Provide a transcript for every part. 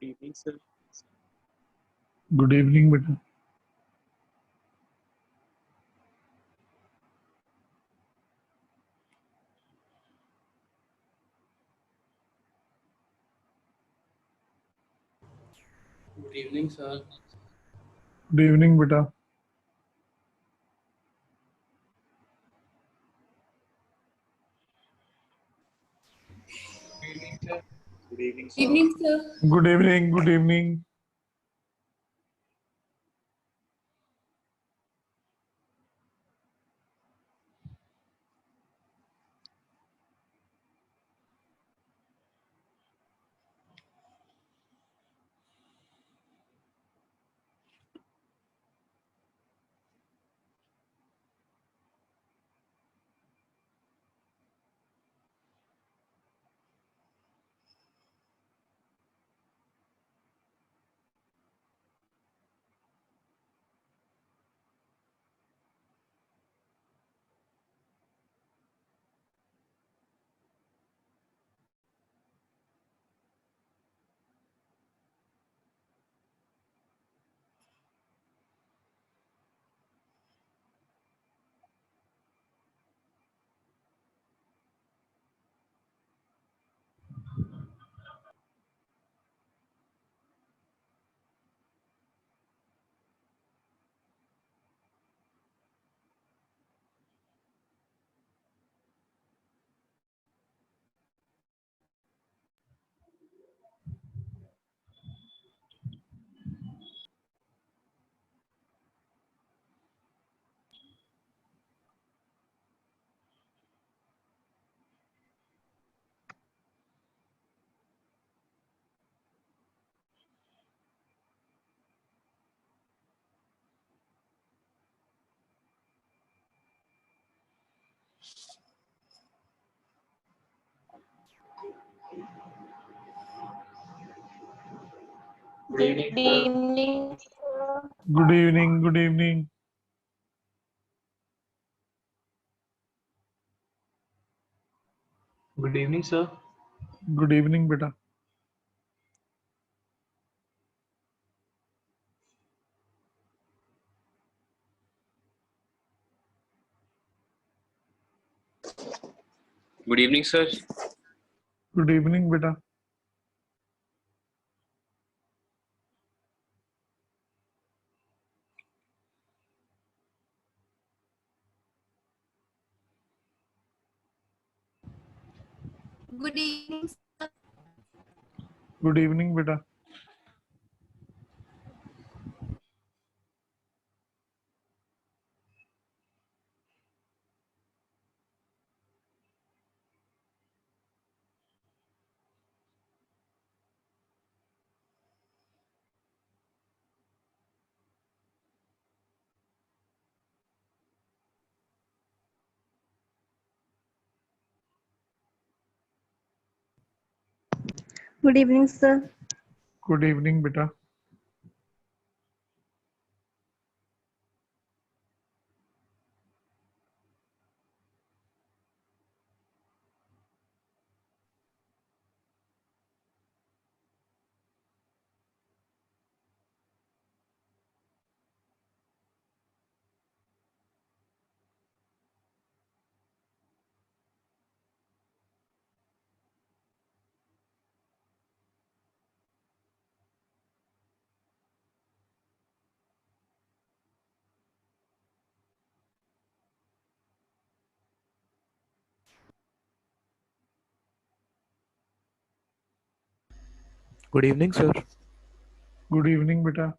evening, sir. Good evening, beta. Good evening, sir. Good evening, beta. Good evening, sir. Evening, sir. Good evening. Good evening. Good evening, Good sir. evening, sir. Good evening. Good evening. Good evening, sir. Good evening, beta. Good evening, sir. Good evening, beta. Good evening, sir. Good evening, beta. Good evening, sir. Good evening, beta. Good evening, sir. Good evening, beta.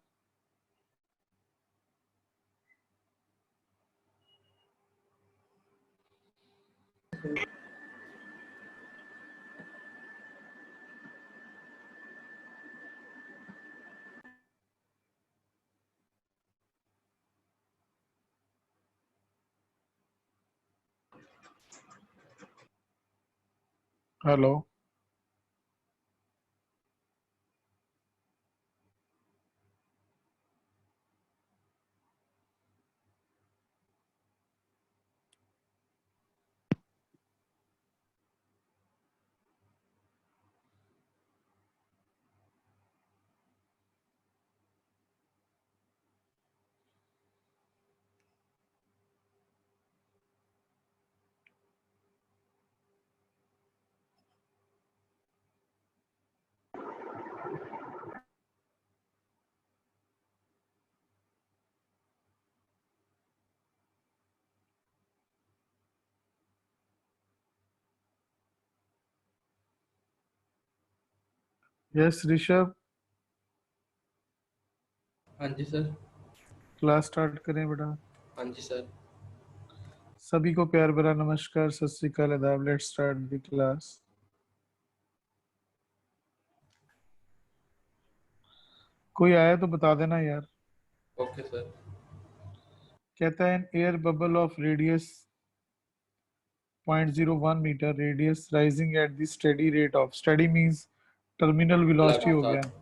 Hello. Yes Rishabh, हाँ जी sir. Class start करें बेटा। हाँ जी sir. सभी को प्यार भरा नमस्कार, सत श्री अकाल, आदाब। Let's start the class. कोई आया तो बता देना यार। Okay sir. कहता है an air bubble of radius 0.01 metre radius rising at the steady rate of, steady means terminal velocity हो लगातार। गया,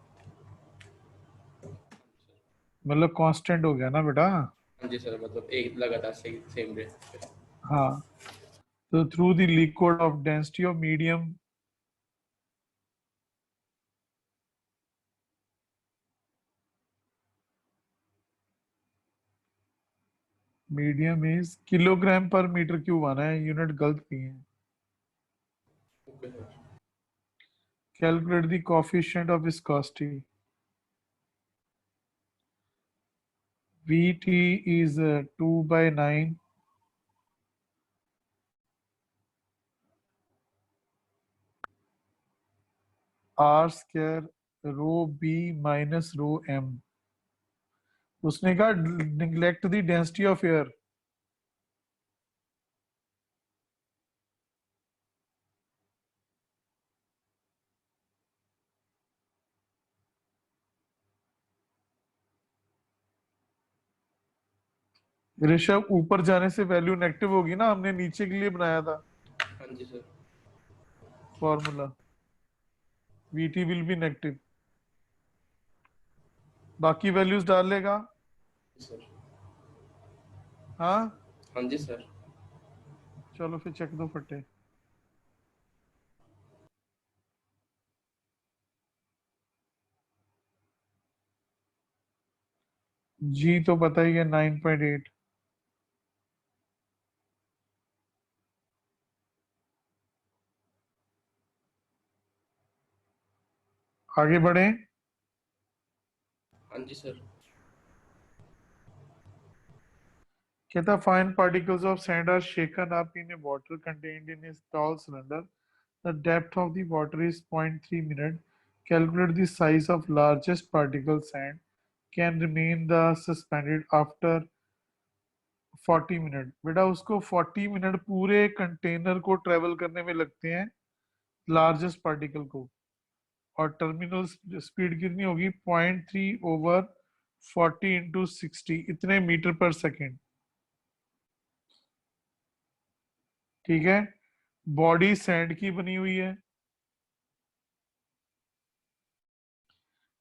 मतलब कांस्टेंट हो गया ना बेटा। हाँ जी सर, मतलब एक लगातार सही सेम रेट पे। हाँ, तो through the liquid of density of medium medium is kilogram per metre cube आना है, यूनिट गलत की है। Okay sir. Calculate the coefficient of viscosity. Vt is 2/9 r square rho b minus rho m। उसने कहा neglect the density of air. Rishabh, ऊपर जाने से वैल्यू नेगेटिव होगी ना, हमने नीचे के लिए बनाया था हाँ जी sir. Formula. Vt will be negative, बाकी वैल्यूज डाल लेगा। सर। हाँ, हाँ जी सर। चलो फिर चेक दो फटे। जी तो पता ही है 9.8। आगे बढ़े। हाँ जी सर। कहता fine particles of sand are shaken up in a water contained in a tall cylinder. The depth of the water is 0.3 minute. Calculate the size of largest particle sand can remain the suspended after 40 minute. बेटा उसको 40 minute पूरे container को travel करने में लगते हैं, largest particle को। और टर्मिनल स्पीड कितनी होगी? 0.3 ओवर 40 इंटू 60, इतने मीटर पर सेकेंड। ठीक है, बॉडी सैंड की बनी हुई है।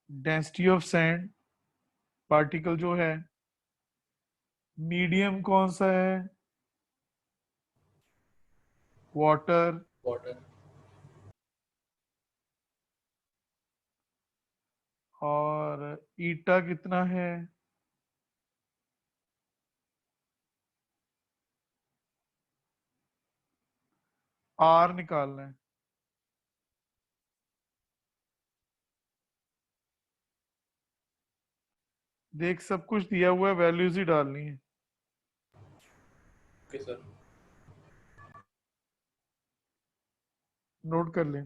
डेंसिटी ऑफ सैंड पार्टिकल जो है, मीडियम कौन सा है? वाटर। वाटर। और ईटा कितना है? आर निकालना है। देख सब कुछ दिया हुआ है, वैल्यूज ही डालनी है। Okay sir. नोट कर लें।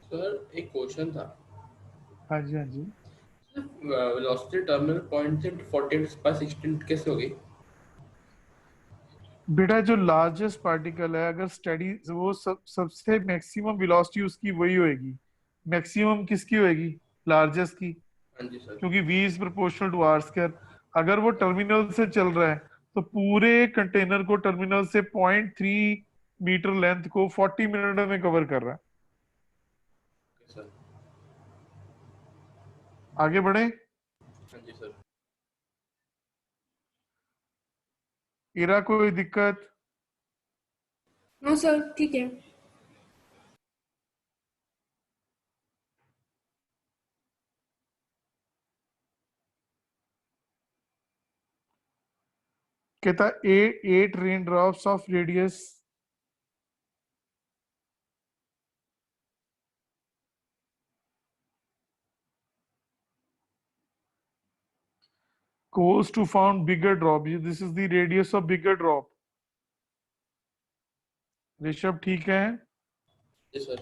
सर एक क्वेश्चन था। हाँ जी, हाँ जी। वेलोसिटी टर्मिनल पॉइंट से 48/16 कैसे होगी? बेटा जो लार्जेस्ट पार्टिकल है, अगर स्टडी वो सबसे मैक्सिमम वेलोसिटी उसकी वही होएगी। मैक्सिमम किसकी होएगी? लार्जेस्ट की, हाँ जी सर। क्योंकि v is proportional to R square. अगर वो टर्मिनल से चल रहा है तो पूरे कंटेनर को टर्मिनल से 0.3 मीटर लेंथ को 40 मिनट में कवर कर रहा है। Okay sir. आगे बढ़े। हाँ जी सर। इरा कोई दिक्कत? नो सर, ठीक है। कहता 8 rain drops of radius goes to found bigger drop। This is the radius of bigger drop। Rishabh ठीक है? Yes, sir.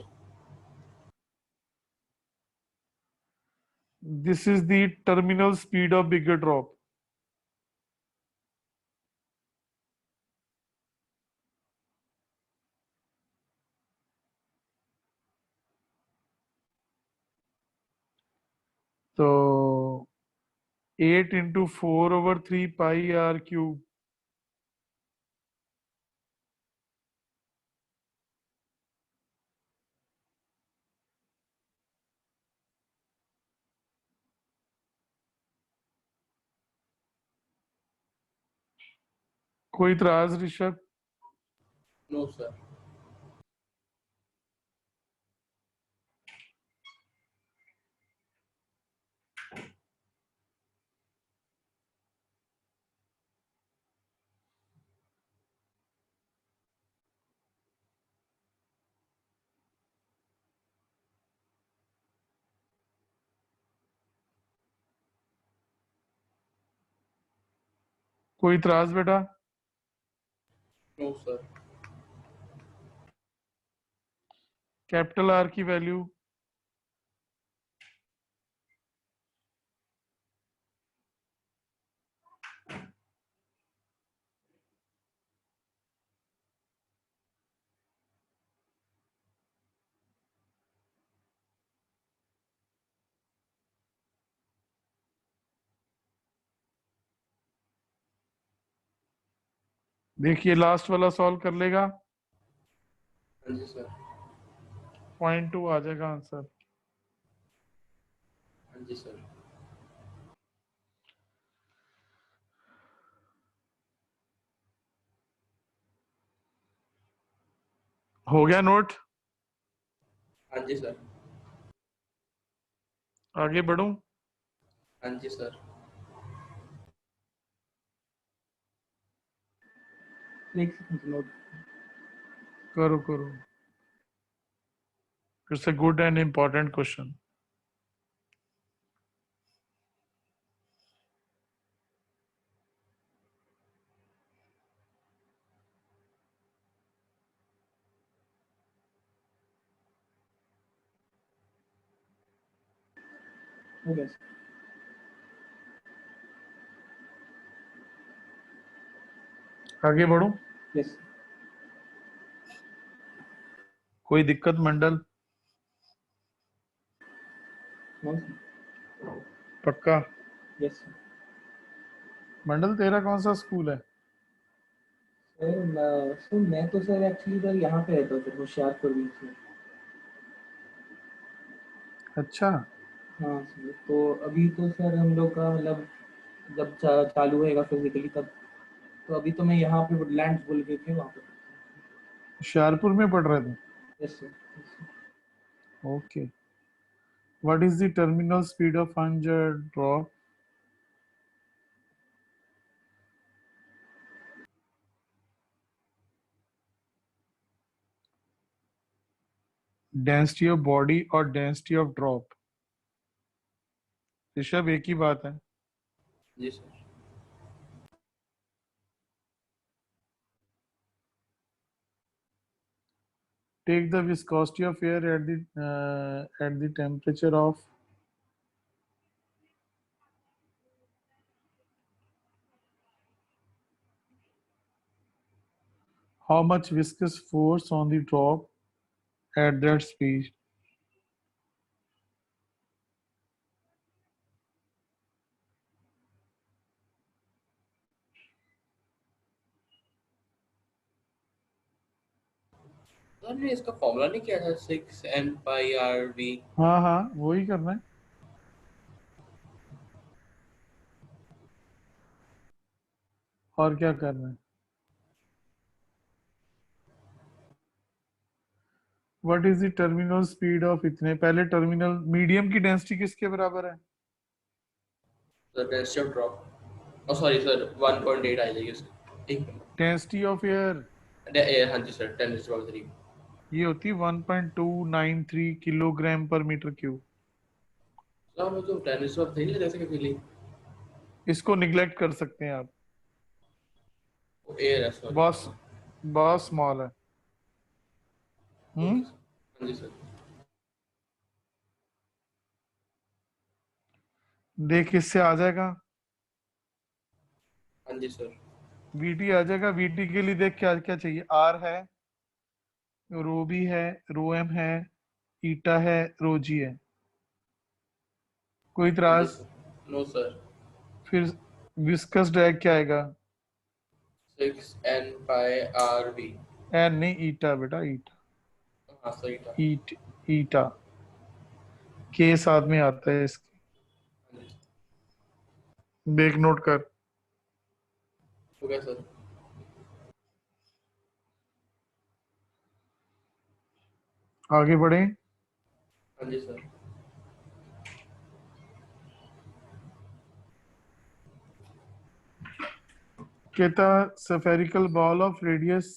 This is the terminal speed of bigger drop. So 8 into 4 over 3 pi r cube. कोई इतराज Rishabh? No, sir. कोई इतराज बेटा? No, sir. Capital R की value देखिए, last वाला solve कर लेगा, हाँ जी सर. 0.2 आ जाएगा आंसर. हाँ जी सर. हो गया नोट? हाँ जी सर. आगे बढ़ूं? हाँ जी सर. एक सेकंड नोट. करो करो. It's a good and important question. हो गया. आगे बढ़ूं? यस. कोई दिक्कत मंडल? नो. पक्का? यस मंडल तेरा कौन सा स्कूल है? सर. मैं तो सर एक्चुअली सर यहाँ पे रहता हूँ सर, होशियारपुर बीच में. अच्छा. हाँ सर, तो अभी तो सर हम लोग का मतलब जब चालू होएगा फिजिकली तब. तो अभी तो मैं यहाँ पे वुडलैंड्स बोल के थे वहाँ पे. होशियारपुर में पढ़ रहे थे? Yes sir. Okay. What is the terminal speed of Anjar drop? Density of body और डेंसिटी ऑफ ड्रॉप, ऋषभ एक ही बात है. जी sir. Take the viscosity of air at the temperature of how much viscous force on the drop at that speed? Sir ने इसका formula नहीं किया था 6 n pi r v. हाँ हाँ, वही करना है. और क्या करना है? What is the terminal speed of इतने? पहले टर्मिनल मीडियम की डेंसिटी किसके बराबर है? Sir density of drop. Oh sorry sir 1.8 आ जाएगी उसकी. एक डेंसिटी ऑफ एयर मिनट. हाँ जी सर 10⁻³ ये होती है 1.293 kilogram per metre cube. Sir हमें तो 10⁻³ नहीं जैसे कि फीलिंग. इसको निग्लेक्ट कर सकते हैं आप, एयर है सॉरी. बहुत बहुत स्मॉल है. Okay sir. हाँ जी सर। देख इससे आ जाएगा, हाँ जी सर। वीटी आ जाएगा। वीटी के लिए देख क्या क्या चाहिए, आर है, रो बी है, रो एम है, ईटा है, रो जी है। कोई हाँ जी इतराज? सर। No sir. फिर विस्कस ड्रैग क्या आएगा? 6n π r v। एन नहीं, ईटा बेटा, ईटा। हाँ सही था। ईट ईटा के साथ में आता है इसके। हाँ जी। देख नोट कर। हो गया सर। आगे बढ़े। हाँ जी सर। कहता spherical ball of radius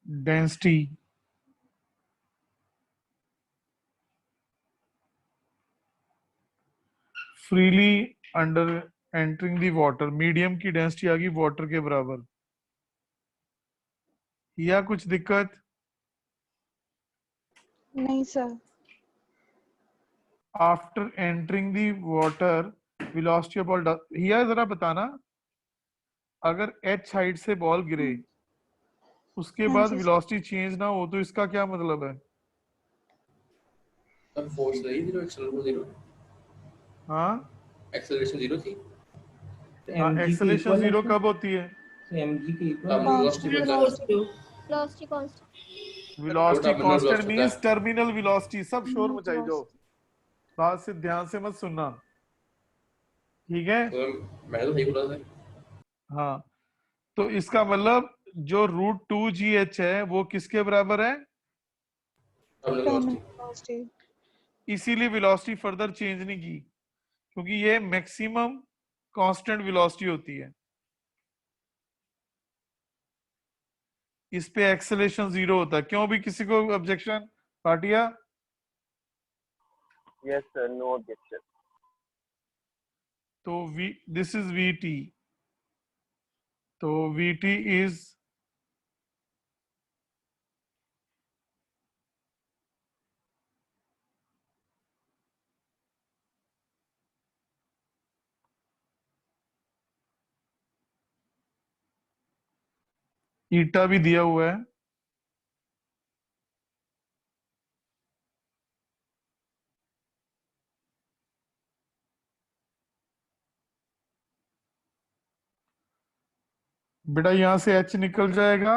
density freely under entering the water, medium की डेंसिटी आ गई वाटर के बराबर, या कुछ दिक्कत? नहीं sir. After entering the water velocity of ball, हिया जरा बताना, अगर एच साइड से बॉल गिरे उसके हाँ बाद जी। वेलोसिटी चेंज ना हो तो इसका क्या मतलब है? सर फोर्स रही जीरो, एक्सेलरेशन जीरो। हाँ एक्सेलरेशन जीरो थी। हाँ, एम जी के एक्सेलेरेशन इक्वल है जीरो सर। कब होती है? एम जी के इक्वल तब है। वेलोसिटी कांस्टेंट बदला फोर्स है। दो। Velocity constant. छोटा वेलोसिटी बंडल कांस्टेंट वेलोसिटी होता मींस है। Terminal velocity. सब शोर मचाई जाओ, वेलोसिटी बात से ध्यान से मत सुनना, ठीक है? तो मैंने तो सही बोला सर। हाँ, तो इसका मतलब जो √2gh है वो किसके बराबर है? Terminal terminal velocity. वेलोसिटी। इसीलिए वेलोसिटी फर्दर चेंज नहीं की, क्योंकि ये मैक्सिमम कांस्टेंट वेलोसिटी होती है। इस पे एक्सेलेरेशन जीरो होता है। क्यों भी किसी को ऑब्जेक्शन? पाटिया? Yes, sir. No objection. तो V, this is V T, तो वी टी इज ईटा भी दिया हुआ है। बेटा यहां से एच निकल जाएगा,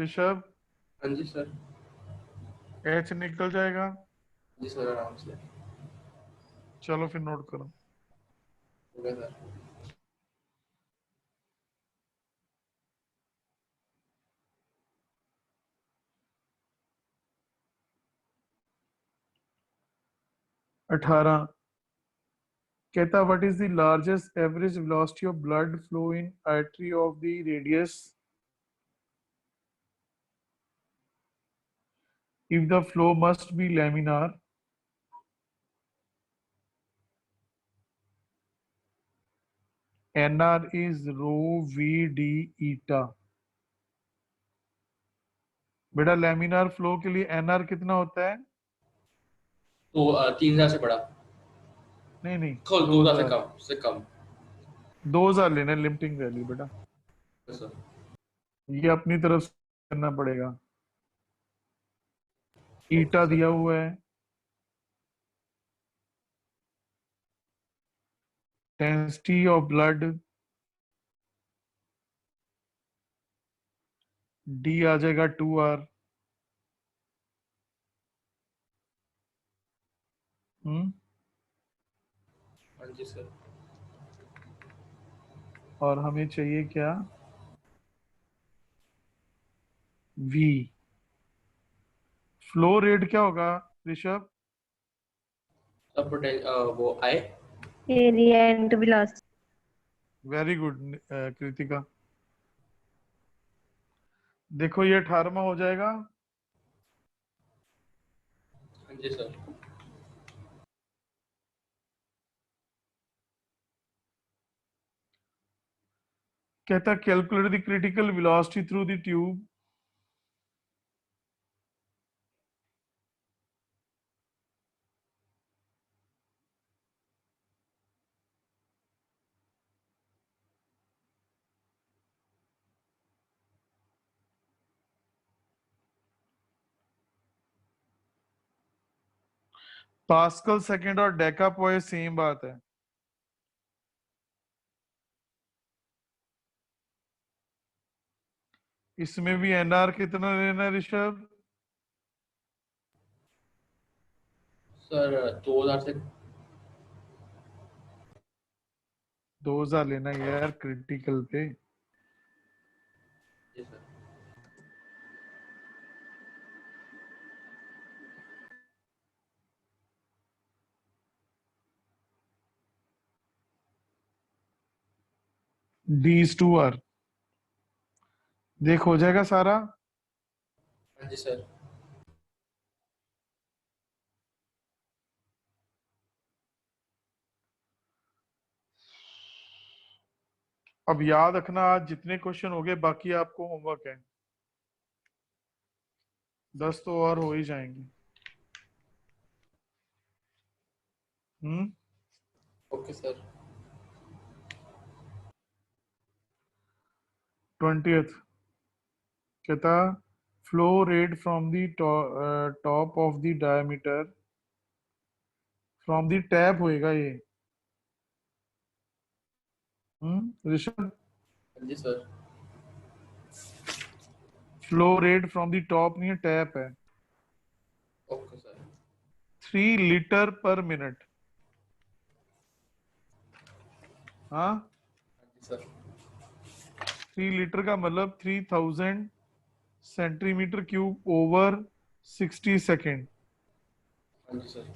ऋषभ, हाँ जी सर। एच निकल जाएगा। जी सर आराम से। चलो फिर नोट करो। हो गया सर। 18 कहता what is the largest average velocity of blood flow in artery of the radius if the flow must be laminar, nr is rho v d eta। बेटा लैमिनार फ्लो के लिए nr कितना होता है? तो 3000 से बड़ा। नहीं नहीं, खोल 2000 से 2000। कम से कम। 2000 लेना लिमिटिंग वैल्यू बेटा, Yes, सर। ये अपनी तरफ से करना पड़ेगा। ओके ईटा सर। दिया हुआ है, डेंसिटी ऑफ ब्लड डी आ जाएगा 2r। हम्म, हाँ जी सर। और हमें चाहिए क्या? v। फ्लो रेट क्या होगा ऋषभ? अब वो आए। Area and velocity. Very good Kritika. देखो ये 18वां हो जाएगा। हाँ जी सर। हाँ कहता calculate the critical velocity through the tube. Pascal second और डेका पॉइंट सेम बात है। इसमें भी एनआर कितना लेना है ऋषभ? सर 2000 से 2000 लेना है यार क्रिटिकल पे। जी सर। डीज टू आर देख हो जाएगा सारा। हाँ जी सर। अब याद रखना आज जितने क्वेश्चन हो गए बाकी आपको होमवर्क है। 10 तो और हो ही जाएंगे। हम्म। Okay sir. 20th कहता flow rate from the top of the diameter from the tap होएगा ये। ऋषभ हाँ जी sir. Flow rate from the top नहीं है टैप है। Okay sir. 3 litre per minute. हाँ हाँ जी सर। 3 लीटर का मतलब 3000 सेंटीमीटर क्यूब ओवर 60 सेकेंड। हाँ जी सर।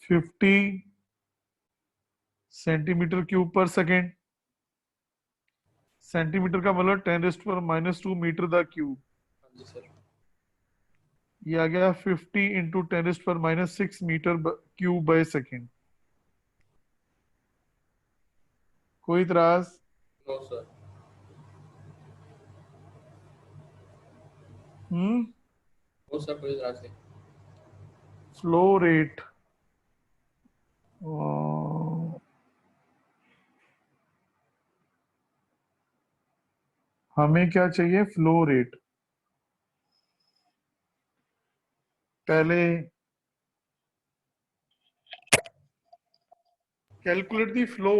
50 सेंटीमीटर क्यूब पर सेकेंड। सेंटीमीटर का मतलब 10⁻² मीटर द क्यूब। हाँ जी सर। ये आ गया 50 into 10⁻6 metre cube by second. कोई इतराज? No sir. Hmm. No sir, कोई इतराज नहीं। फ्लो रेट हमें क्या चाहिए? Flow rate. पहले calculate the flow.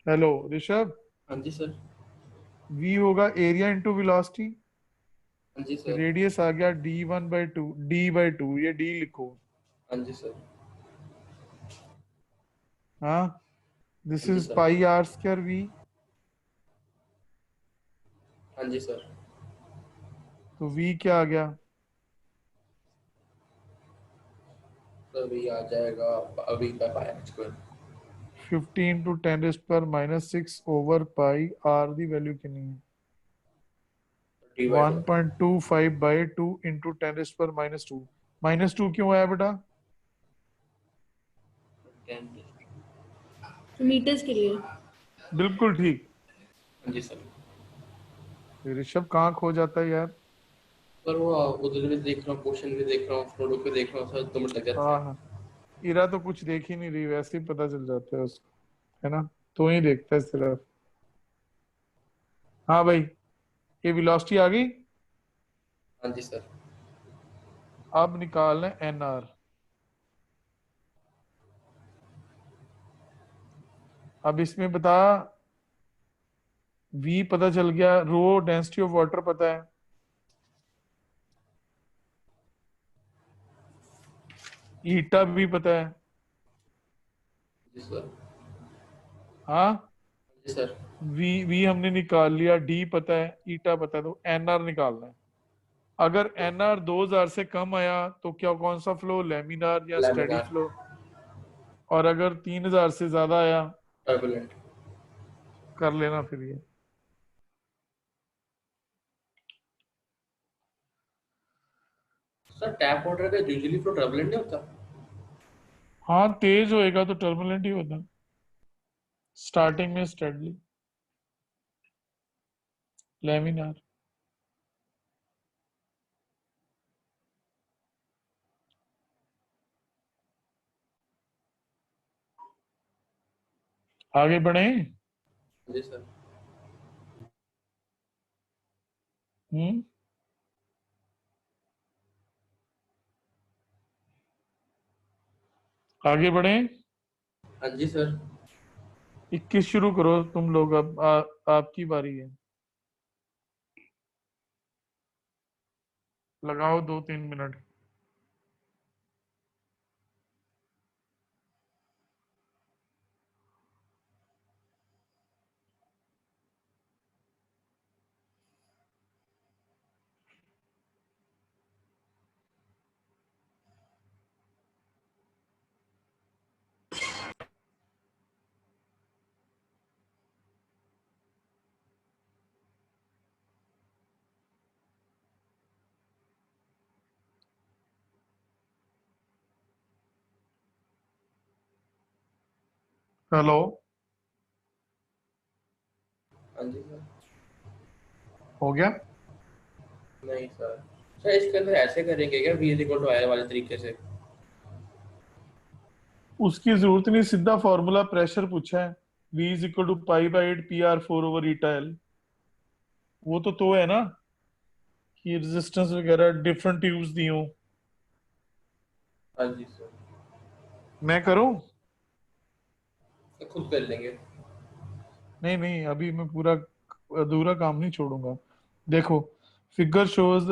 Hello Rishabh. हाँ जी सर। v होगा एरिया इंटू वेलोसिटी। हाँ जी सर। रेडियस आ गया d1/2 d/2 ये d लिखो। हाँ जी सर। हाँ दिस हाँ जी is sir. Pi R square v। हाँ जी सर। तो v क्या आ गया? तो अभी आ जाएगा अभी पाया square. 50 into 10⁻6 over pi R D value कितनी है? डी/2। 1.25/2 इंटू 10⁻²। -2 क्यों आया बेटा? 10। मीटर्स के लिए। बिल्कुल ठीक। हाँ जी सर। ऋषभ कहाँ खो जाता है यार। पर वो उधर भी देख रहा हूँ, क्वेश्चन भी देख रहा हूँ, फ्लोडो पे देख रहा हूँ सर, 2 मिनट लग जाते हाँ हैं। हाँ इरा तो कुछ देख ही नहीं रही वैसे ही पता चल जाता है उसको। है ना? तो ही देखता है सिर्फ। हाँ भाई ये वेलोसिटी आ गई। हाँ जी सर। अब निकालना है एनआर। अब इसमें बता वी पता चल गया रो डेंसिटी ऑफ वाटर पता है। ईटा भी पता है। जी सर। हाँ जी सर। वी हमने निकाल लिया। डी पता है ईटा पता है तो एनआर निकालना है। अगर एनआर 2000 से कम आया तो क्या कौन सा फ्लो लेमिनार या स्टेडी लैमिनार। फ्लो? और अगर 3000 से ज्यादा आया टर्बुलेंट। कर लेना फिर ये। सर टैप वाटर का यूजुअली फ्लो टर्बुलेंट नहीं होता? हाँ तेज होएगा तो टर्बुलेंट ही होता, स्टार्टिंग में स्टेडली लैमिनार। आगे बढ़े। जी सर। हम्म। आगे बढ़े। हाँ जी सर। 21 शुरू करो तुम लोग, अब आपकी बारी है। लगाओ 2-3 मिनट। हेलो। हाँ जी सर। हो गया। नहीं सर। सर इसके अंदर ऐसे करेंगे क्या, वी इज इक्वल टू आई वाले तरीके से? उसकी जरूरत नहीं, सीधा फॉर्मूला प्रेशर पूछा है। V is equal to pi by 8 PR4/eta L। वो तो है ना कि रेजिस्टेंस वगैरह डिफरेंट ट्यूब्स दी हो। हाँ जी सर। मैं करूं? तो खुद कर लेंगे। नहीं नहीं, अभी मैं पूरा अधूरा काम नहीं छोड़ूंगा। देखो, figure shows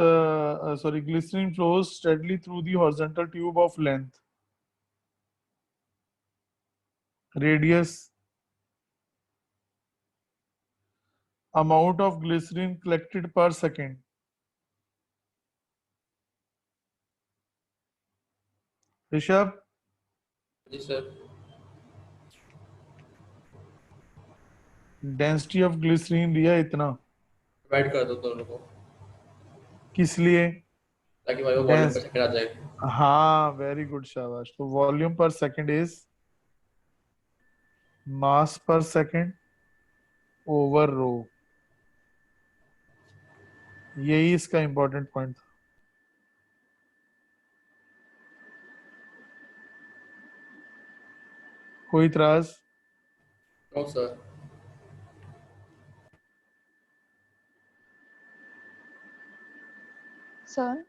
sorry glycerine flows steadily through the horizontal tube of length, radius, amount of glycerin collected per second। Rishabh, जी सर। डेंसिटी ऑफ ग्लिसरीन दिया इतना। डिवाइड कर दो दोनों को, किस लिए? ताकि भाई वो वॉल्यूम पे डेंस सेकंड आ जाए। हाँ वेरी गुड, शाबाश। तो वॉल्यूम पर सेकंड इज मास पर सेकंड ओवर रो। यही इसका इंपॉर्टेंट पॉइंट था। कोई इतराज? No sir. सर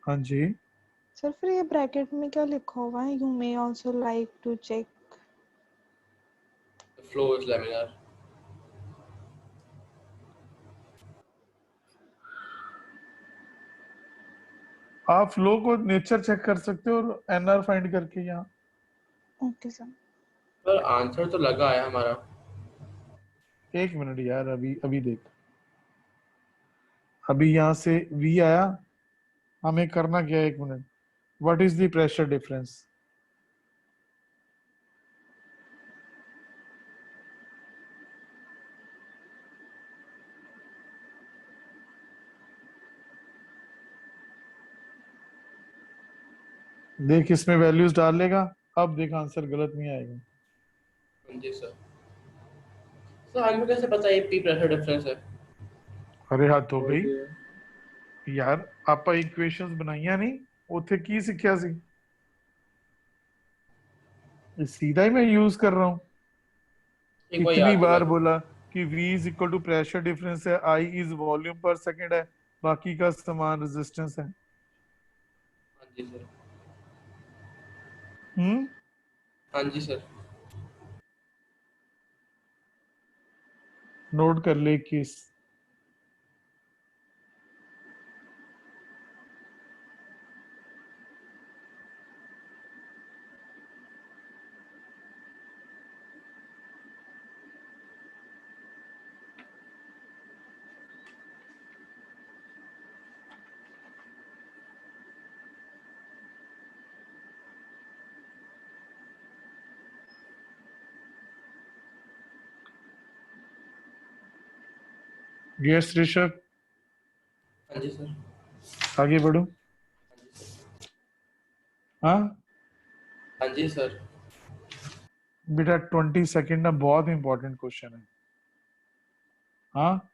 हाँ जी। सर फिर ये ब्रैकेट में क्या लिखा हुआ है? You may also like to check. Flow is laminar. आप फ्लो को नेचर चेक कर सकते हो और NR फाइंड करके यहाँ। Okay sir. सर आंसर तो लगा है हमारा। 1 मिनट यार, अभी अभी देख। अभी यहाँ से V आया, हमें करना क्या है? 1 minute. What is the pressure difference? देख इसमें वैल्यूज डाल लेगा। अब देख आंसर गलत नहीं आएगा। हाँ जी सर। सर हमें कैसे पता ये पी प्रेशर डिफरेंस है? अरे हद हो गई और यार, आपा इक्वेशंस बनाइया नहीं, उथे की सीखिया सी? ये सीधा ही मैं यूज कर रहा हूँ। एक बार कितनी याद दिला बार दो। बोला कि V is equal to pressure difference है, I इज वॉल्यूम पर सेकंड है, बाकी का समान रेजिस्टेंस है। हाँ जी सर। हम्म। हाँ जी सर। नोट कर ले 21। यस ऋषभ, हाँ जी सर। आगे बढ़ो। हाँ हाँ जी सर। बेटा 20 सेकंड ना बहुत इंपॉर्टेंट क्वेश्चन है। हाँ,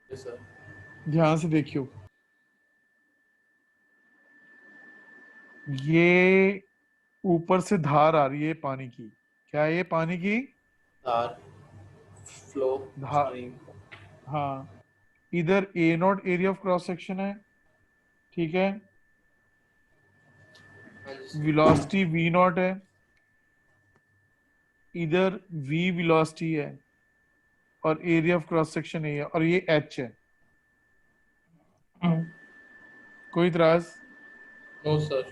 यस सर। ध्यान से देखियो। ये ऊपर से धार आ रही है पानी की। क्या है ये? पानी की धार, फ्लो, धार। स्ट्रीम। हाँ, इधर A naught area of cross section है, ठीक है। हाँ जी सर। वेलोसिटी वी नॉट है, इधर वी वेलोसिटी है, और area of cross section A है, और ये एच है। कोई इतराज? No sir.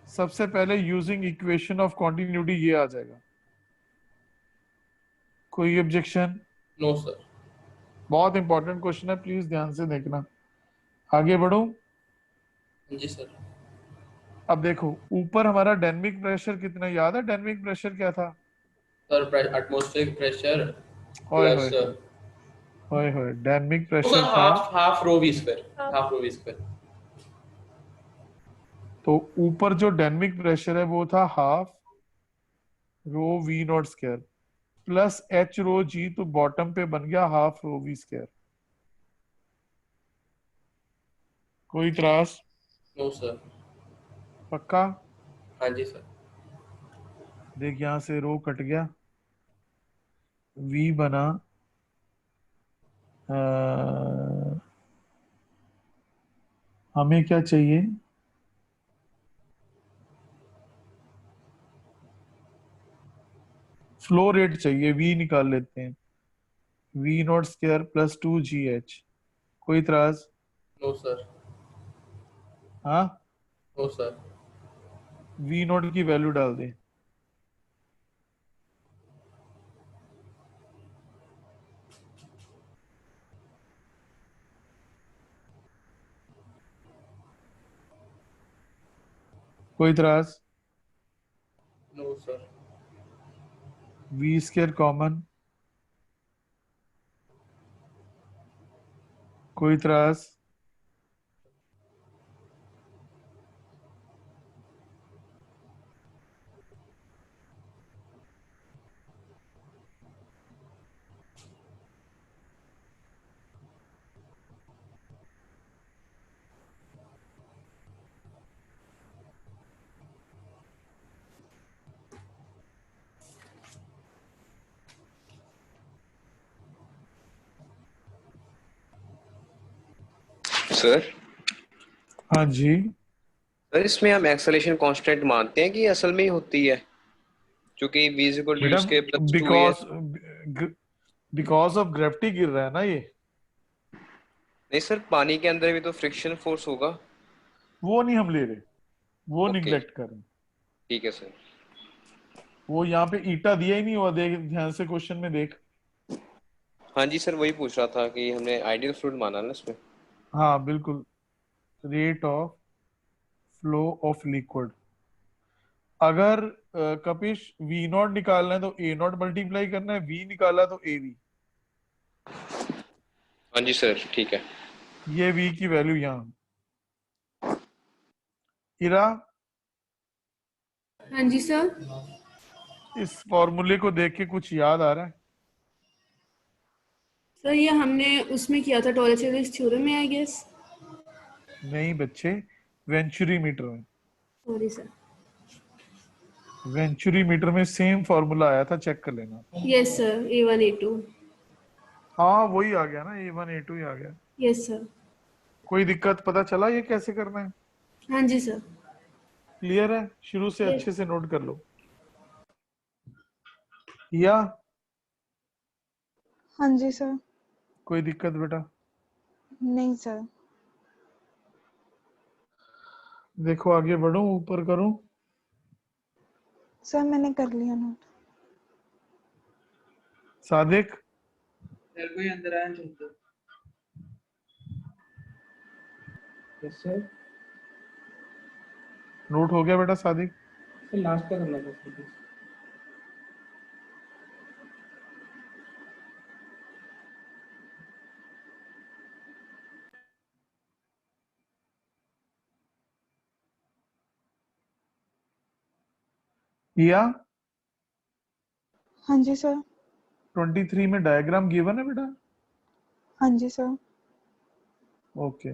सबसे पहले यूजिंग इक्वेशन ऑफ कॉन्टिन्यूटी ये आ जाएगा। कोई ऑब्जेक्शन? No sir. बहुत इंपॉर्टेंट क्वेश्चन है, प्लीज ध्यान से देखना। आगे बढ़ो। हाँ जी सर। अब देखो, ऊपर हमारा डायनामिक प्रेशर कितना याद है? डायनामिक प्रेशर क्या था? सर एटमॉस्फेरिक प्रेशर ओए प्लस होए होए, ओए होए, डायनामिक सर प्रेशर था। हाफ रो वी स्क्वायर, हाँ। Half rho V square. तो ऊपर जो डायनामिक प्रेशर है वो था half rho V naught square, plus H rho G, तो बॉटम पे बन गया हाफ रो वी स्क्वायर। कोई त्रास? No sir. पक्का? हाँ जी सर। देख, यहां से रो कट गया, वी बना अ, हमें क्या चाहिए? फ्लो रेट चाहिए, वी निकाल लेते हैं। V naught square plus 2 GH। कोई इतराज? No sir. हाँ, नो सर। वी नॉट की वैल्यू डाल दे। कोई इतराज? No sir. V square common. कोई इतराज? सर हाँ जी। सर इसमें हम एक्सेलेरेशन कांस्टेंट मानते हैं कि असल में ही होती है, क्योंकि v इज इक्वल टू बेटा उसके plus two A. Because because of gravity गिर रहा है ना ये। नहीं सर, पानी के अंदर भी तो फ्रिक्शन फोर्स होगा। वो नहीं हम ले रहे, वो ओके, निग्लेक्ट कर रहे हैं। ठीक है सर। वो यहाँ पे ईटा दिया ही नहीं हुआ, देख ध्यान से क्वेश्चन में देख। हाँ जी सर, वही पूछ रहा था कि हमने आइडियल फ्लूइड माना ना इसमें। हाँ बिल्कुल, rate of flow of liquid. अगर कपिश वी नॉट निकालना है तो ए नॉट मल्टीप्लाई करना है, वी निकाला तो ए वी। हाँ जी सर, ठीक है। ये वी की वैल्यू यहाँ। इरा, हाँ जी सर। इस फॉर्मूले को देख के कुछ याद आ रहा है? सर ये हमने उसमें किया था, टॉर्चेरिस थ्योरम में आई गेस। नहीं बच्चे, वेंचुरी मीटर में। Sorry sir. वेंचुरी मीटर में सेम फॉर्मूला आया था, चेक कर लेना। Yes sir, A1 A2। हाँ वही आ गया ना, A1 A2 ही आ गया। Yes sir. कोई दिक्कत पता चला ये कैसे करना है? हाँ जी सर। क्लियर है? शुरू से यस। अच्छे से नोट कर लो। या हाँ जी सर। कोई दिक्कत बेटा? नहीं सर। देखो आगे बढ़ो, ऊपर करो। सर मैंने कर लिया नोट। सादिक, सर कोई अंदर आया नहीं तो। Yes sir. नोट हो गया बेटा सादिक? सर लास्ट का करना था सर please। या हाँ जी सर। 23 में डायग्राम गिवन है बेटा? हाँ जी सर। ओके,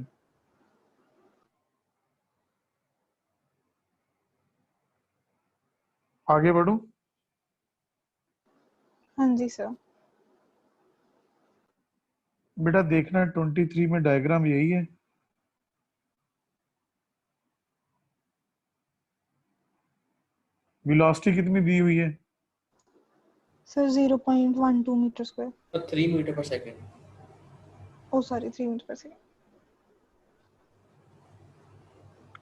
आगे बढ़ू। हाँ जी सर। बेटा देखना 23 में डायग्राम यही है। वेलोसिटी कितनी दी हुई है? Sir 0.12 metre square. तो 3 मीटर पर सेकंड। ओ सॉरी 3 मीटर पर सेकेंड।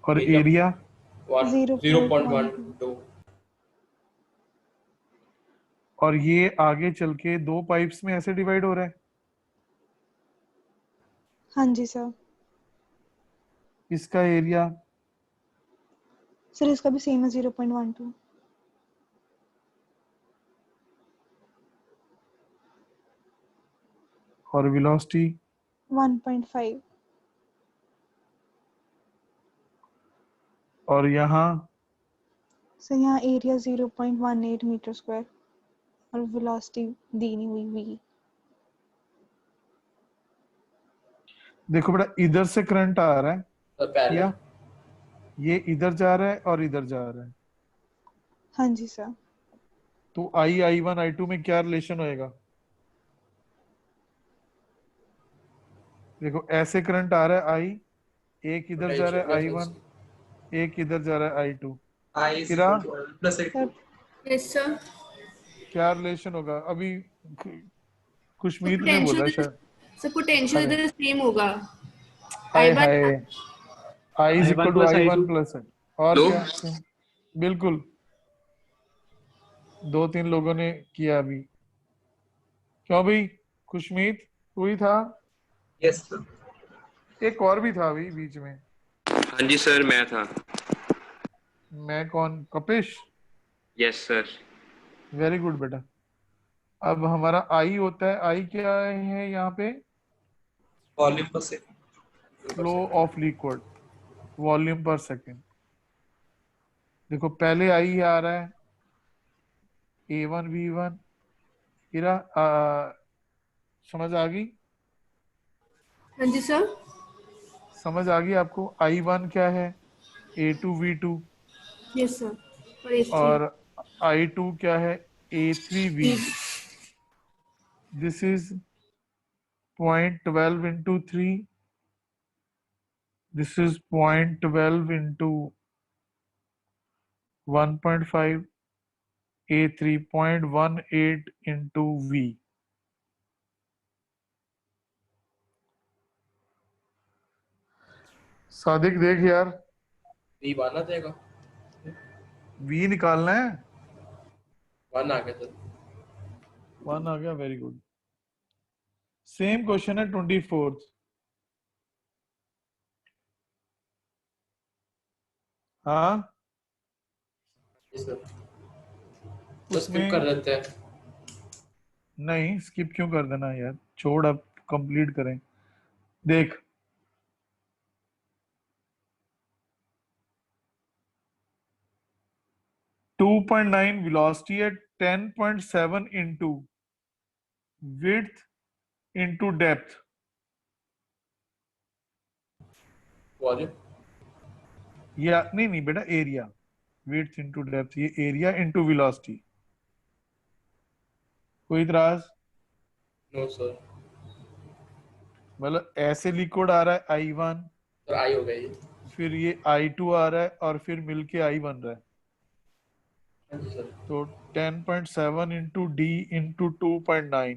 और एरिया एरिया? 0.12। 0.12। और ये आगे चल के दो पाइप्स में ऐसे डिवाइड हो रहा है। हाँ जी सर। इसका एरिया? सर इसका भी सेम है 0.12। और वेलोसिटी? 1.5। और यहाँ? सर यहाँ एरिया 0.18 मीटर स्क्वायर और वेलोसिटी दी नहीं हुई v। देखो बेटा, इधर से करंट आ रहा है, सर पैरेलल। या ये इधर जा रहा है और इधर जा रहा है, हाँ जी सर। तो I1 I2 में क्या रिलेशन होएगा? देखो ऐसे करंट आ रहा है I, एक इधर जा रहा पोटेंशियल है डिफरेंस। I1, एक इधर जा रहा है I2। I is इरा, equal to L plus sir A2। Yes sir. क्या रिलेशन होगा अभी? तो खुशमीत ने बोला पोटेंशियल शायद। सर पोटेंशियल हाय इधर सेम होगा। हाय आई वन। हाय, I is equal I1 to plus I1 I2। Plus है। और लो क्या? बिल्कुल, दो तीन लोगों ने किया अभी। क्यों भाई? खुशमीत तू ही था? Yes sir. एक और भी था अभी बीच में। हाँ जी सर, मैं था। मैं कौन? Kapish? Yes sir. Very good बेटा। अब हमारा आई होता है, आई क्या है यहाँ पे? वॉल्यूम पर second. Flow of liquid, volume पर सेकेंड। देखो पहले आई आ रहा है A1 V1। इरा समझ आ गई? हाँ जी सर। समझ आ गई आपको? I1 क्या है? A2 V2। Yes sir. और एच थ्री। और I2 क्या है? A3V। This is 0.12 into 3। This is 0.12 into 1.5, A 3.18 into V। Sadiq देख यार, V वन आ जाएगा। V निकालना है। 1 आ गया सर। 1 आ गया, वेरी गुड। सेम क्वेश्चन है 24th। हाँ, यस सर। तो स्किप उसमें कर देते हैं। नहीं, स्किप क्यों कर देना यार, छोड़ अब कंप्लीट करें। देख, टू पॉइंट नाइन वेलोसिटी है, 10.7 into width into depth. Volume. या नहीं नहीं बेटा, एरिया। विड्थ इंटू डेप्थ, ये एरिया इंटू वेलोसिटी। कोई इतराज? No sir. मतलब ऐसे लिक्विड आ रहा है I1, सर आई हो गई। फिर ये I2 आ रहा है और फिर मिलके I बन रहा है। हाँ जी सर। तो 10.7 into D into 2.9,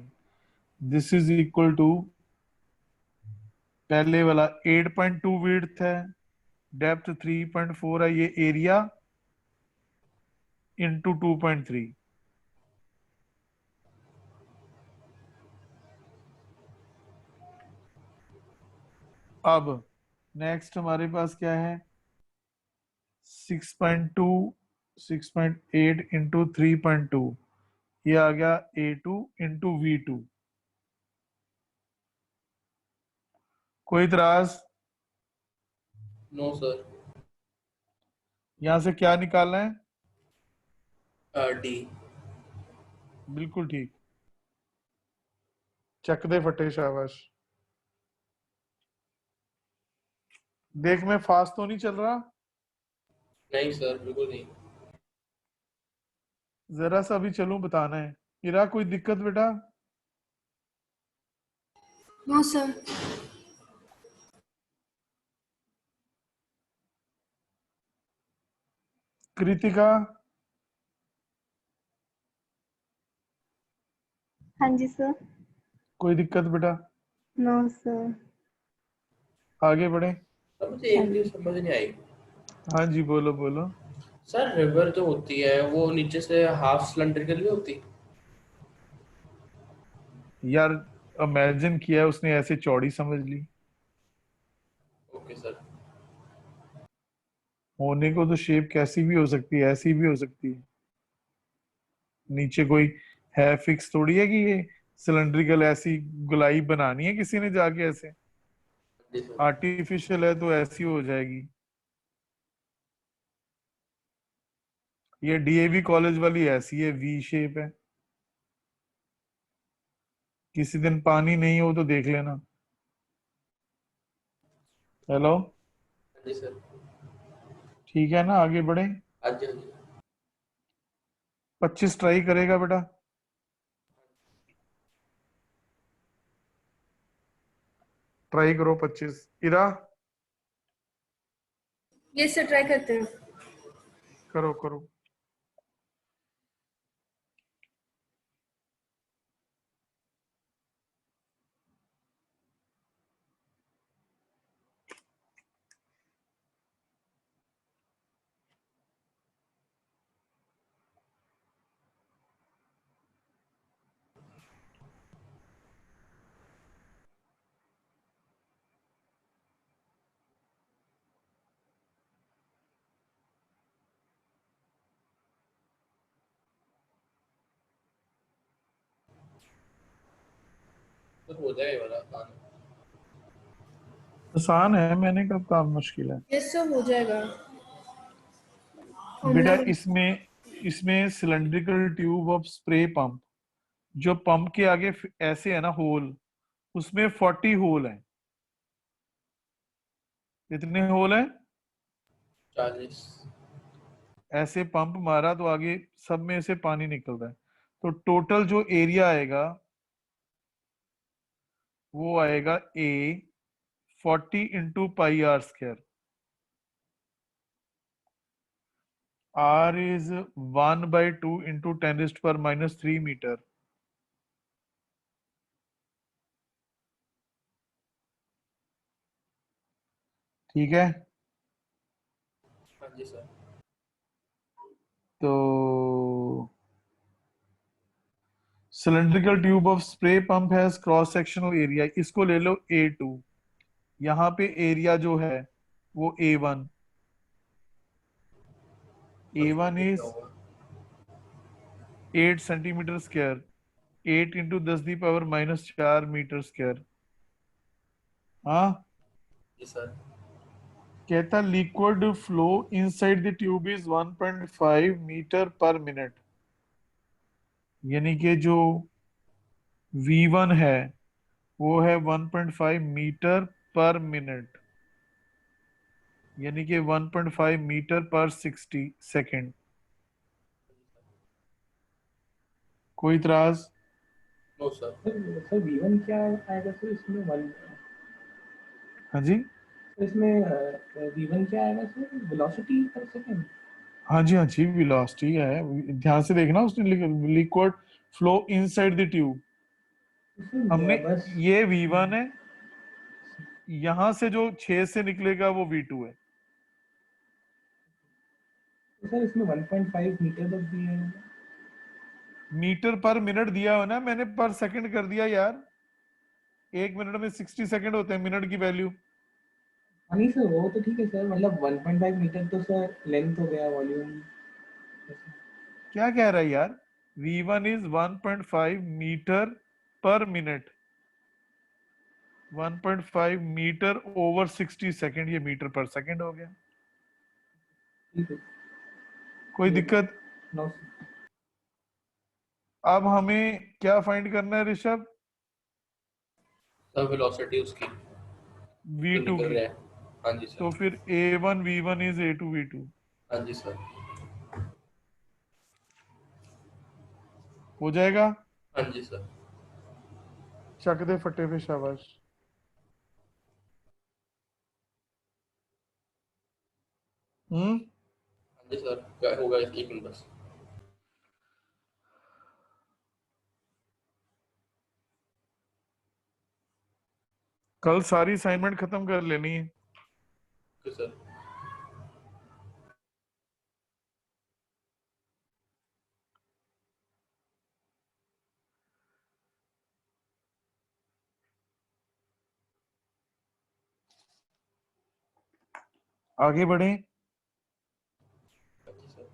this is equal to पहले वाला 8.2 विड्थ है, डेप्थ 3.4 है, ये एरिया इंटू 2.3। अब नेक्स्ट हमारे पास क्या है? 6.2, 6.8 इंटू 3.2, ये आ गया A2 इंटू V2। कोई इतराज? No sir. यहां से क्या निकालना है? डी। बिल्कुल ठीक। चक दे फटे, शाबाश। देख मैं फास्ट तो नहीं चल रहा? नहीं सर, बिल्कुल नहीं। जरा सा भी चलूं बताना है। इरा कोई दिक्कत बेटा? No sir. कृतिका? हाँ जी सर। कोई दिक्कत बेटा? No sir. आगे बढ़े। सर मुझे हाँ एक चीज जी। समझ नहीं आई। हाँ जी, बोलो बोलो। सर रिवर जो होती है वो नीचे से हाफ सिलेंड्रिकल भी होती? यार इमेजिन किया है उसने, ऐसे चौड़ी समझ ली। Okay sir. होने को तो शेप कैसी भी हो सकती है, ऐसी भी हो सकती है। नीचे कोई है फिक्स थोड़ी है कि ये सिलेंड्रिकल ऐसी गुलाई बनानी है किसी ने जाके ऐसे। जी सर। आर्टिफिशियल है तो ऐसी हो जाएगी। ये डीएवी कॉलेज वाली ऐसी है, वी शेप है। किसी दिन पानी नहीं हो तो देख लेना। हेलो। जी सर। ठीक है ना, आगे बढ़े। हाँ जी, हाँ जी। 25 ट्राई करेगा बेटा? ट्राई करो 25। इरा? ये सर ट्राई करते हैं। करो करो। तो हो जाएगा ये वाला आसान। आसान है, मैंने कब काम मुश्किल है? ये सर हो जाएगा। फॉर्मूला बेटा इसमें इसमें cylindrical tube of spray pump, जो पंप के आगे ऐसे है ना होल, उसमें 40 होल है। कितने होल है? 40। ऐसे पंप मारा तो आगे सब में से पानी निकल रहा है। तो टोटल जो एरिया आएगा वो आएगा ए 40 × πr²। R is 1/2 × 10⁻³ metre. ठीक है। हाँ जी सर। तो cylindrical tube of spray pump has cross sectional area, इसको ले लो A2। यहाँ पे एरिया जो है वो A1। तो इसमें A1 कितना इज होगा? 8 cm²। 8 × 10⁻⁴ मीटर²। हाँ। जी सर। कहता liquid flow inside the tube is 1.5 metre पर मिनट। यानी कि जो V1 है वो है 1.5 मीटर पर मिनट, यानी कि 1.5 मीटर पर 60 सेकेंड। कोई इतराज? No sir. सर V1 क्या आएगा सर इसमें वन? हाँ जी। इसमें V1 क्या आएगा सर, वेलोसिटी पर सेकंड? हाँ जी, हाँ जी, वेलोसिटी है। ध्यान से देखना, उसने liquid flow inside the tube. हमने बस ये V1 है, यहां से जो 6 से निकलेगा वो V2 है। तो सर इसमें 1.5 मीटर तक दिए हैं। मीटर पर मिनट दिया हो ना, मैंने पर सेकंड कर दिया यार। 1 मिनट में 60 सेकंड होते हैं, मिनट की वैल्यू। हाँ नहीं सर, वो तो ठीक है सर, मतलब 1.5 मीटर तो सर लेंथ हो गया, वॉल्यूम। क्या कह रहा है यार? V1 इज 1.5 मीटर पर मिनट। 1.5 मीटर ओवर 60 सेकंड, ये मीटर पर सेकंड हो गया। ठीक है। कोई ये दिक्कत? No sir. अब हमें क्या फाइंड करना है ऋषभ? सर वेलोसिटी उसकी जो v2 निकल की। रहा है। हाँ जी तो सर। फिर a1 v1 is a2 v2। हाँ जी सर। हो जाएगा। हाँ जी सर। चक दे फटे पे शाबाश। हम्म। हाँ जी सर, क्या होगा एक मिनट बस। कल सारी असाइनमेंट खत्म कर लेनी है। Okay sir. आगे बढ़े। हाँ जी सर।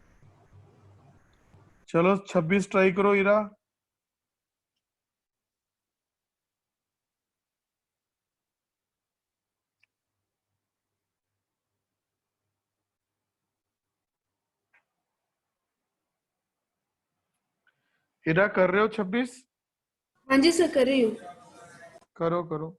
चलो 26 ट्राई करो इरा। इरा कर रहे हो 26? हाँ जी सर, कर रही हूँ। करो करो।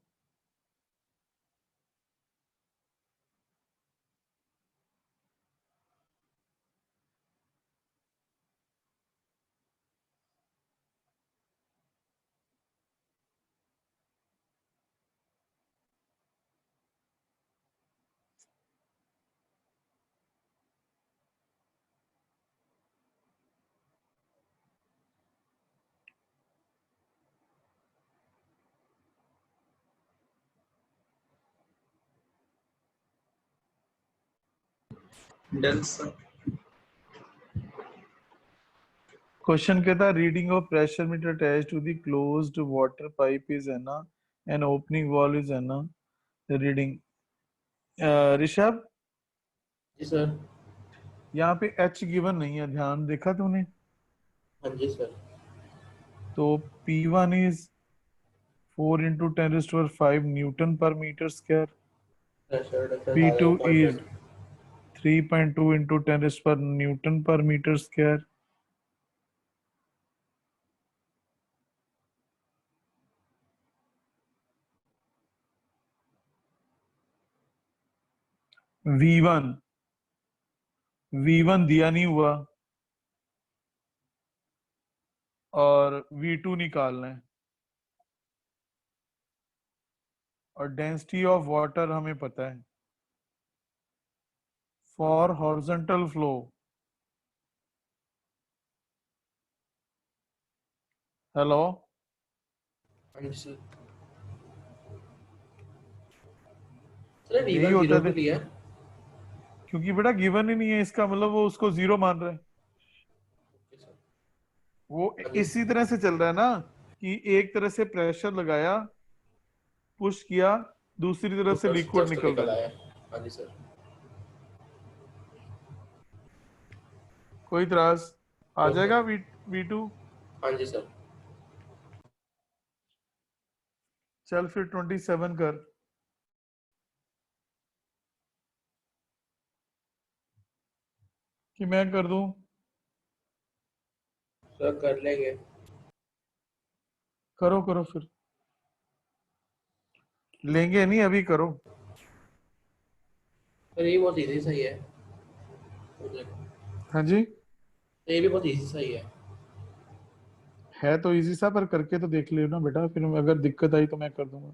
Done sir. क्वेश्चन कहता है reading of pressure meter attached to the closed water pipe is है ना, एन ओपनिंग वॉल इज है ना, रीडिंग। ऋषभ, जी सर। यहाँ पे एच गिवन नहीं है, ध्यान देखा तूने? हाँ जी सर। तो P1 इज 4 × 10⁵ न्यूटन पर मीटर स्क्वायर। प्रेशर डिफरेंस आ P2 जाएगा पॉइंट is एट। 3.2 × 10⁻, न्यूटन पर मीटर स्क्वायर। V1 V1 दिया नहीं हुआ और V2 निकालना है, और डेंसिटी ऑफ वाटर हमें पता है। फॉर हॉरिजॉन्टल फ्लो, हेलो, हाँ जी सर। सर यही V1 होता जीरो है क्यों लिया है? क्योंकि बेटा गिवन ही नहीं है, इसका मतलब वो उसको जीरो मान रहा है। Okay sir. वो हाँ जी इसी तरह से चल रहा है ना, कि एक तरह से प्रेशर लगाया, पुश किया, दूसरी तरफ से ऊपर से लिक्विड जस्ट निकल निकल रहा है। आया। हाँ जी सर। कोई इतराज? आ नो जाएगा सर। V2। हाँ जी सर। चल फिर 27 कर, कि मैं कर दूं? सर कर लेंगे। करो करो फिर, लेंगे नहीं, अभी करो। सर ये बहुत इजी सही है। मुझे हाँ जी, ये भी बहुत इजी सही है। है तो इजी सा, पर करके तो देख लियो ना बेटा, फिर अगर दिक्कत आई तो मैं कर दूंगा।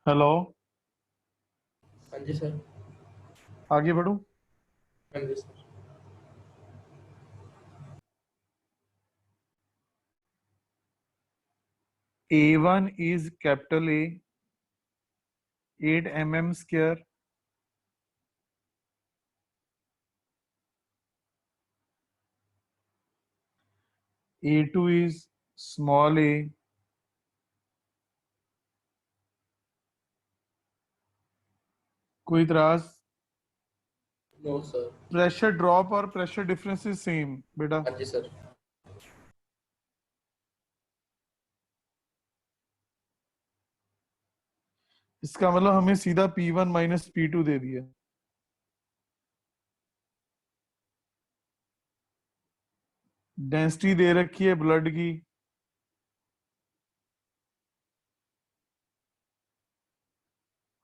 हेलो, हाँ जी सर। आगे बढ़ूं? हाँ जी sir. A1 is capital A, 8 mm square, A2 is small a. कोई इतराज? No sir. प्रेशर ड्रॉप और प्रेशर डिफरेंस इज सेम बेटा। हाँ जी सर। इसका मतलब हमें सीधा P1 माइनस P2 दे दिया। डेंसिटी दे रखी है ब्लड की,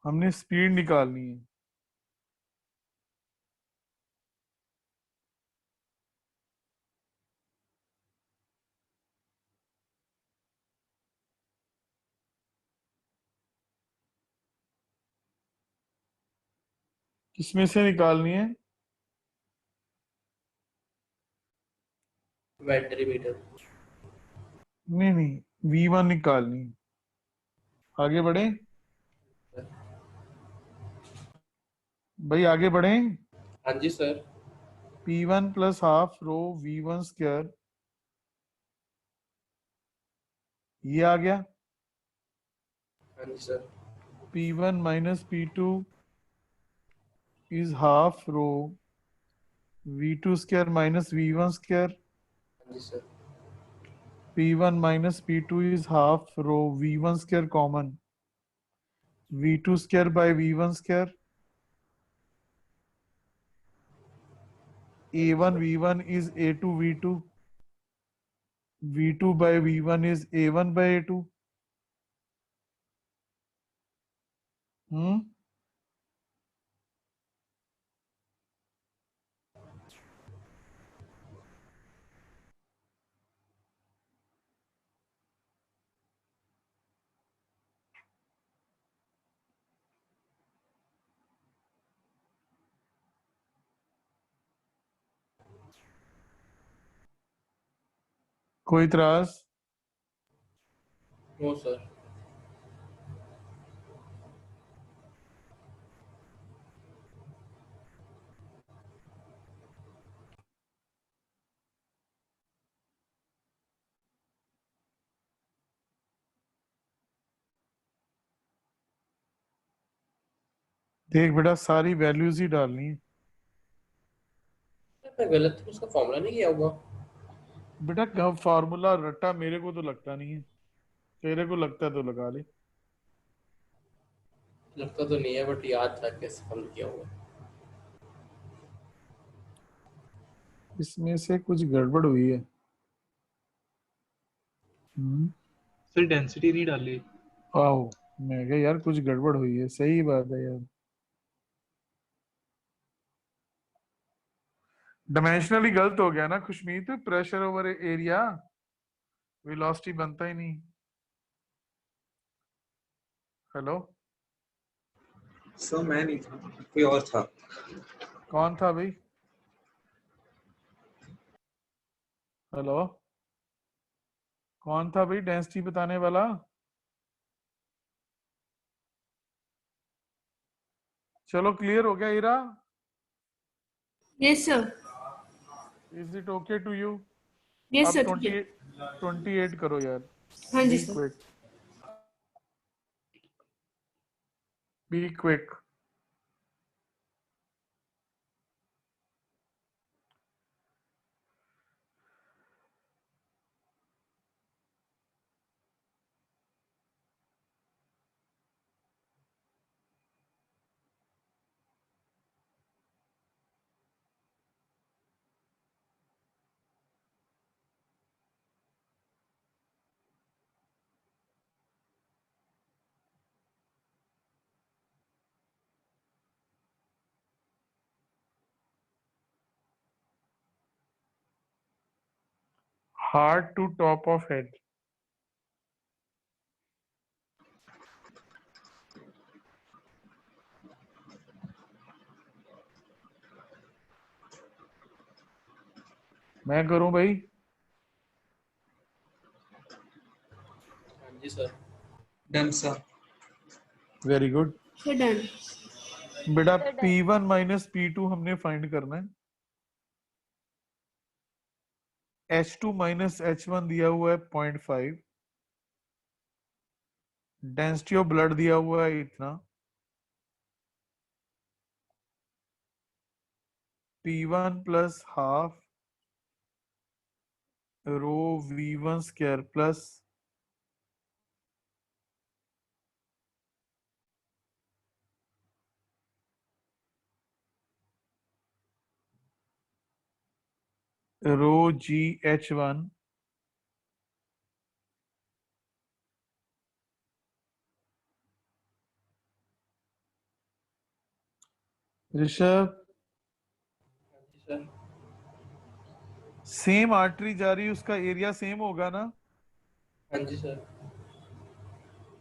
हमने स्पीड निकालनी है। किसमें से निकालनी है? वेंट्रीमीटर। नहीं, V1 निकालनी है। आगे बढ़े भाई, आगे बढ़े। हाँ जी sir. P1 plus half rho V1 square, ये आ गया। हाँ जी sir. P1 minus P2 is half rho V2 square minus V1 square. हाँ जी sir. P1 minus P2 is half row V1 square common V2 square by V1 square। A1 V1 is A2 V2, V2 by V1 is A1 by A2। हम्म, कोई इतराज? No sir. देख बेटा, सारी values ही डालनी है। मैं गलत उसका फॉर्मूला नहीं किया होगा। बेटा फार्मूला रट्टा मेरे को तो लगता नहीं है, तेरे को लगता है तो लगा ले। लगता तो नहीं है बट याद था कैसे हम किया होगा। इसमें से कुछ गड़बड़ हुई है। हम्म, सर डेंसिटी नहीं डाली। आओ, मैं कहा यार कुछ गड़बड़ हुई है, सही बात है यार। डायमेंशनली गलत हो गया ना खुशमीत, प्रेशर ओवर एरिया वेलोसिटी बनता ही नहीं। हेलो, सर मैं नहीं था, कोई और था। कौन था भाई? हेलो, कौन था भाई डेंसिटी बताने वाला? चलो क्लियर हो गया Ira? Yes sir. Is it okay to you? Yes अब सर, ठीक है। 28 करो यार। हाँ जी be sir. Quick, be quick. Heart to top of head, मैं करूं भाई? हाँ जी sir. Done sir. Very good sir done. बेटा। P1 माइनस P2 हमने फाइंड करना है। H2 माइनस H1 दिया हुआ है 0.5, डेंसिटी ऑफ ब्लड दिया हुआ है इतना, P1 plus half rho V1 square plus rho GH1 Rishabh जी सर। सेम आर्टरी जा रही है, उसका एरिया सेम होगा ना, हाँ जी सर।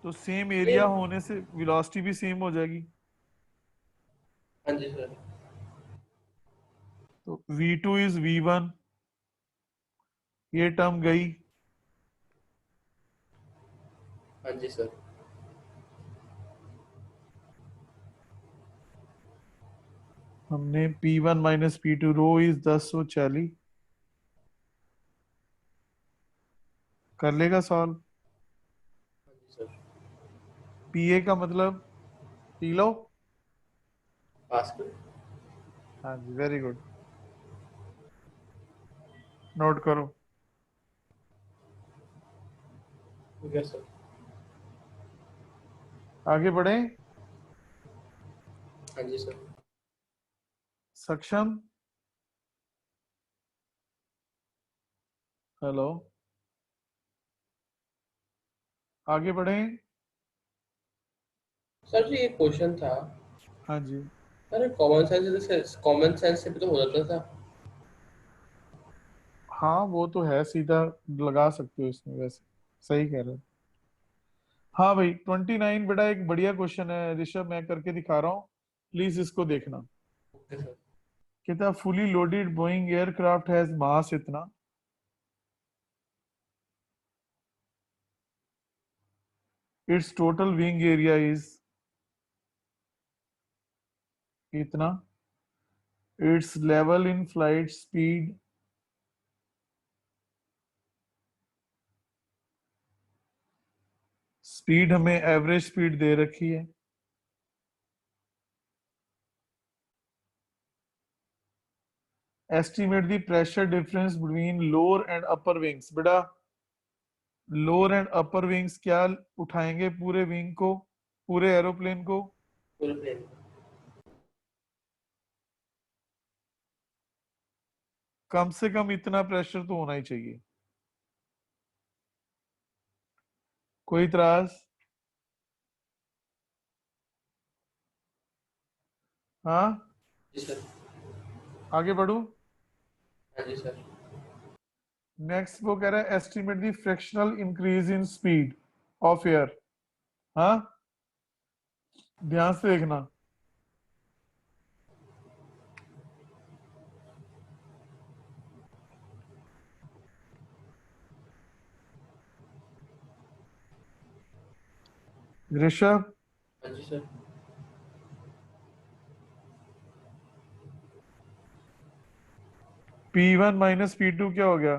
तो सेम एरिया होने से वेलोसिटी भी सेम हो जाएगी। हाँ जी सर। तो V2 इज V1, ये टर्म गई। हाँ जी सर। हमने P1 minus P2 row is 1040 कर लेगा सॉल्व। हाँ जी सर। PA का मतलब किलो। पास्कल। हाँ जी, वेरी गुड, नोट करो। ठीक है सर। आगे बढ़े। हाँ जी सर। सक्षम, हेलो, आगे बढ़े। सर जी एक क्वेश्चन था। हाँ जी, अरे कॉमन सेंस से भी तो हो जाता था। हाँ वो तो है, सीधा लगा सकते हो इसमें, वैसे सही कह रहे हो। हाँ भाई 29 बेटा एक बढ़िया क्वेश्चन है ऋषभ, मैं करके दिखा रहा हूँ, प्लीज इसको देखना। Okay sir. कहता fully loaded Boeing aircraft has mass इतना, it's total wing area is इतना, it's level in flight speed speed हमें एवरेज स्पीड दे रखी है, estimate the pressure difference between lower and upper wings. बेटा लोअर एंड अपर विंग्स क्या उठाएंगे पूरे विंग को, पूरे एरोप्लेन को? Full plane. कम से कम इतना प्रेशर तो होना ही चाहिए। कोई इतराज? हाँ, जी सर। आगे बढ़ू। हाँ जी सर। नेक्स्ट वो कह रहा है estimate the fractional increase in speed of air. हाँ, ध्यान से देखना। ऋषभ, हाँ जी सर। P1 माइनस P2 क्या हो गया?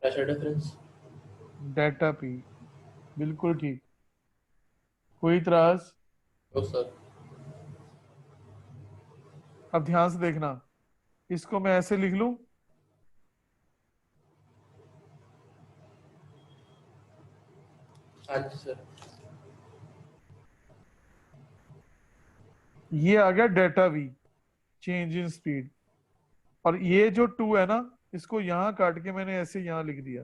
Pressure difference. डेल्टा P, बिल्कुल ठीक। कोई इतराज? No sir. अब ध्यान से देखना, इसको मैं ऐसे लिख लूं, हाँ जी सर। ये आ गया delta V, change in speed, और ये जो 2 है ना, इसको यहां काट के मैंने ऐसे यहां लिख दिया,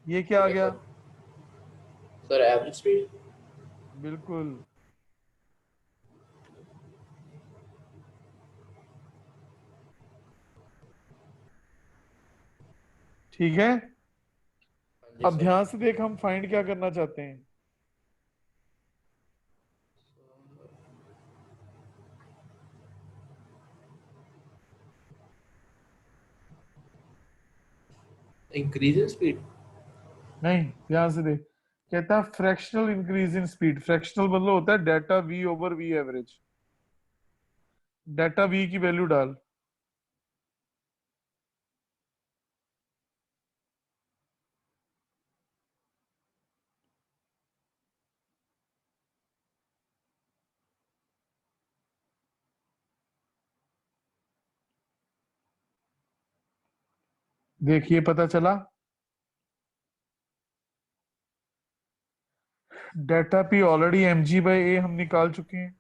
ये क्या आ ठीक है गया? सर। Sir average speed. बिल्कुल, ठीक है। हाँ जी अब सर। ध्यान से देख, हम फाइंड क्या करना चाहते हैं? Increase in speed. नहीं, ध्यान से देख, कहता है fractional increase in speed. Fractional मतलब होता है delta V over V average. Delta V की वैल्यू डाल, देखिए पता चला। डेल्टा पी ऑलरेडी mg/a हम निकाल चुके हैं।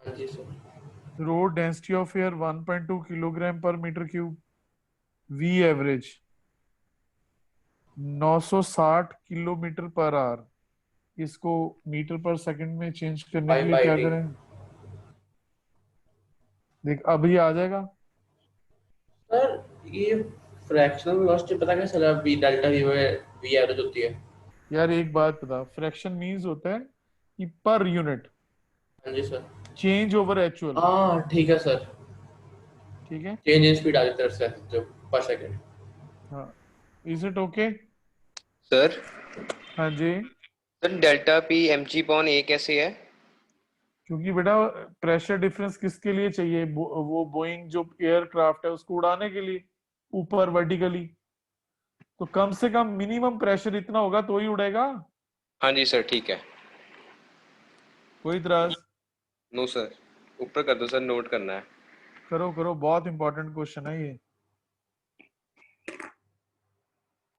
हाँ जी sir. Rho density of air 1.2 kilogram per metre cube. We average 960 kilometre per hour. इसको मीटर पर सेकंड में चेंज करने के लिए क्या 5/8 करें? देख अभी आ जाएगा। सर ये फ्रैक्शनल वेलोसिटी पता कैसे चला? वी डेल्टा वी में वी एवरेज होती है। यार एक बात बता, फ्रैक्शन मींस होता है कि पर यूनिट हाँ जी सर। Change over actual. हाँ ठीक है सर। ठीक है। चेंज इन स्पीड आगे तरफ से जो पर सेकंड। हाँ, इज इट ओके? सर हाँ जी। सर डेल्टा पी mg/a कैसे है? क्योंकि बेटा प्रेशर डिफरेंस किसके लिए चाहिए? वो बोइंग जो एयरक्राफ्ट है उसको उड़ाने के लिए, ऊपर वर्टिकली। तो कम से कम मिनिमम प्रेशर इतना होगा तो ही उड़ेगा। हाँ जी सर, ठीक है। कोई इतराज? नो सर, ऊपर कर दो सर, नोट करना है। करो करो, बहुत इंपॉर्टेंट क्वेश्चन है ये।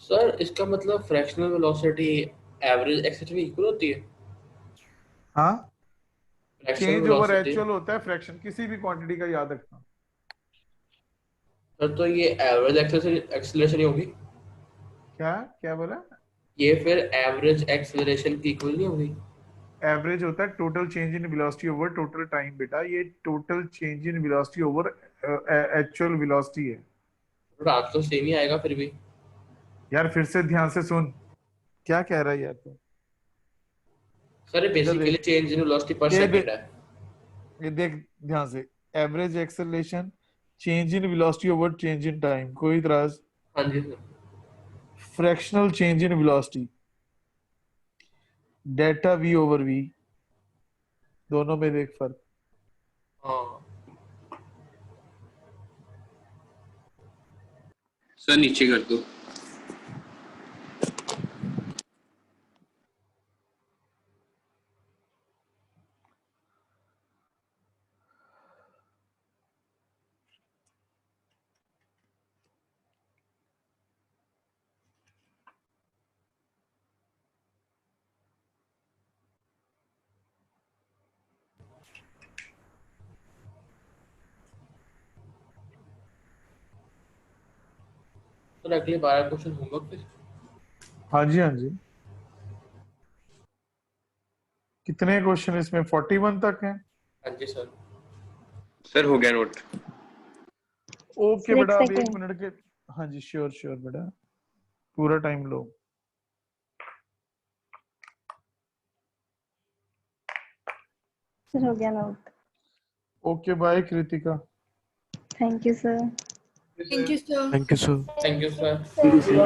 सर इसका मतलब fractional velocity average acceleration equal होती है? हाँ, fractional change over velocity. Actual होता है फ्रैक्शन किसी भी क्वांटिटी का, याद रखना। सर तो ये एवरेज एक्सेलरेशन ही होगी? क्या क्या बोला? ये फिर एवरेज एक्सेलरेशन की इक्वल नहीं होगी? एवरेज होता है total change in velocity over total time. बेटा ये total change in velocity over actual velocity है। तो आंसर तो सेम ही आएगा फिर भी। यार फिर से ध्यान से सुन, क्या कह रहा है यार तू? सर ये इधर बेसिकली देख, चेंज इन वेलोसिटी पर ये सेकंड देख, है। ये देख ध्यान से। Average acceleration change in velocity over change in time. कोई इतराज? हाँ जी sir. Fractional change in velocity delta V over V, दोनों में देख फर्क। हाँ सर नीचे कर दो। सर अगले 12 क्वेश्चन होमवर्क पे। हाँ जी हाँ जी। कितने क्वेश्चन इसमें? 41 तक हैं। हाँ जी सर। सर हो गया नोट। ओके सर एक बेटा, अब एक सेकेंड। मिनट के। हाँ जी, श्योर श्योर बेटा, पूरा टाइम लो। सर हो गया note. Okay bye Kritika. Thank you sir. Thank you sir. Thank you sir. Thank you sir.